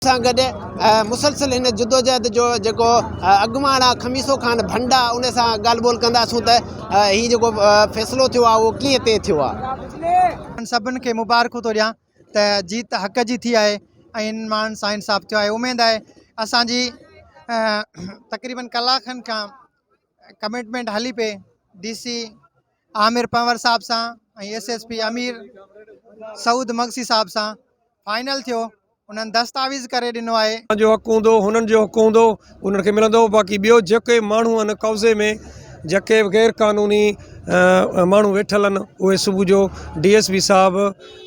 सां गॾु मुसलसिल हिन जदोजहद जो जेको अॻुवाण आहे खमीसो ख़ान भंडा उन सां ॻाल्हि ॿोल कंदासूं त हीउ जेको फ़ैसिलो थियो आहे उहो कीअं तइ थियो आहे। सभिनि खे मुबारकूं थो ॾियां त जीत हक़ जी थी आहे ऐं इन माण्हुनि सां इंसाफ़ थियो आहे। उमेदु आहे असांजी तक़रीबन कलाक खनि खां कमिटमेंट हली पई DC आमिर पंवर साहब सां ऐं SSP अमीर सऊद मगसी साहब सां फाइनल थियो। उन्हनि दस्तावेज़ करे ॾिनो आहे जो हक़ हूंदो हुननि जो हक़ हूंदो उन्हनि खे मिलंदो। बाक़ी ॿियो जेके माण्हू आहिनि कब्ज़े में जेके गैर क़ानूनी माण्हू वेठल आहिनि उहे सुबुह जो DSP साहब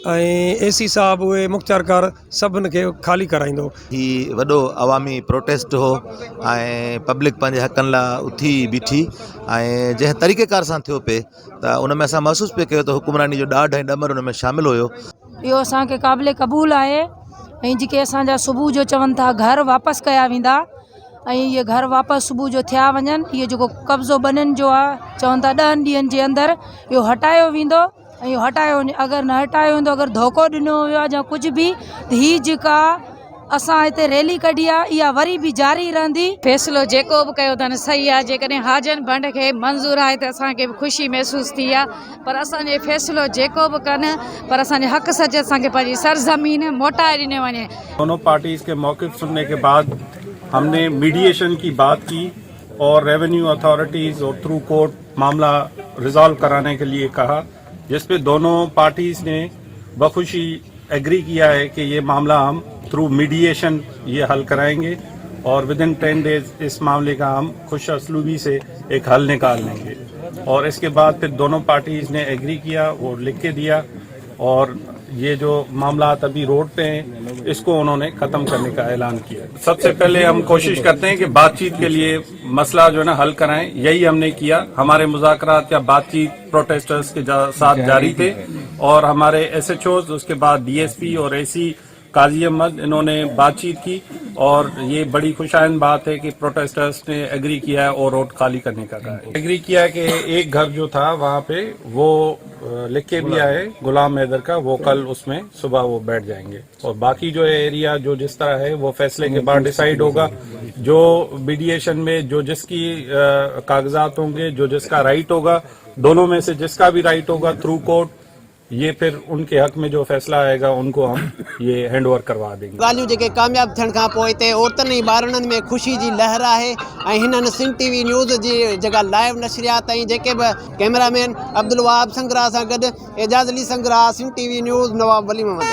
ऐं AC साहब उहे मुख़्तियारकार सभिनि खे ख़ाली कराईंदो। ही वॾो अवामी प्रोटेस्ट हो ऐं पब्लिक पंहिंजे हक़नि लाइ उथी बीठी ऐं जंहिं तरीक़ेकार सां थियो पे त उन में असां महसूस पियो कयो त हुकुमरानी जो ॾाढ ऐं ॾमर उन में शामिल हुयो। इहो असांखे क़ाबिल क़बूल आहे ऐं जेके असांजा सुबुह जो चवनि था घर वापसि कया वेंदा ऐं इहे घर वापसि सुबुह जो थिया वञनि। इहो जेको कब्ज़ो ॿनियुनि जो आहे चवनि था 10 ॾींहंनि जे अंदरि इहो हटायो वेंदो ऐं इहो हटायो अगरि न हटायो वेंदो अगरि धोखो ॾिनो वियो आहे या कुझु बि त हीअ जेका असां हिते रैली कढी आहे इहा वरी बि जारी रहंदी। फ़ैसिलो जेको बि कयो अथनि सही आहे। जेकॾहिं हाजन बंड खे मंज़ूर आहे त असांखे बि ख़ुशी महसूस थी आहे। पर असांजे फ़ैसिलो जेको बि कनि पर असांजे हक़ सच असांखे पंहिंजी सरज़मीन मोटाए ॾिनो वञे। दोनों पार्टीज़ के मौक़िफ़ सुनने के बाद हमने मीडिएशन की बात की और रेवेन्यू अथॉरिटीज़ और थ्रू कोर्ट मामला रिजॉल्व कराने के लिए कहा, जिस पे दोनों पार्टीज़ ने बखुशी एग्री किया है कि ये मामला हम थ्रू मीडिएशन ये हल कराएंगे और विद इन 10 डेज इस मामले का हम खुश असलूबी से एक हल निकाल लेंगे। और इसके बाद फिर दोनों पार्टीज़ ने एग्री किया और लिख के दिया और ये जो मामला अभी रोड पे हैं इसको उन्होंने ख़त्म करने का ऐलान किया। सबसे पहले हम कोशिश करते हैं कि बातचीत के लिए मसला जो है ना हल कराएं। यही हमने किया। हमारे मुज़ाकरात या बातचीत प्रोटेस्टर्स के साथ जारी थे और हमारे SHOs उसके बाद DSP और AC काजी अहमद इन्होंने बातचीत की और ये बड़ी खुशाइन बात है कि प्रोटेस्टर्स ने एग्री किया है और रोड खाली करने का कहा है। एग्री किया है कि एक घर जो था वहाँ पे वो लिख के भी आए गुलाम हैदर का, वो कल उसमें सुबह वो बैठ जाएंगे और बाकी जो एरिया जो जिस तरह है वो फैसले के बाद डिसाइड होगा। जो मीडिएशन में जो जिसकी कागजात होंगे जो जिसका राइट होगा दोनों में से जिसका भी राइट होगा थ्रू कोर्ट ये फिर उनके हक में जो फैसला आएगा उनको हम ये हैंड ओवर करवा देंगे। ॻाल्हियूं जेके कामयाब थियण खां पोइ हिते औरतुनि ऐं ॿारनि में ख़ुशी जी लहर आहे ऐं हिननि सिंध TV न्यूज़ जी जेका लाइव नशरियात ऐं जेके बि कैमरामैन अब्दुल वहाब संगरा सां गॾु एजाज़ अली संगरा, सिंध TV न्यूज़, नवाब वली मोहम्मद।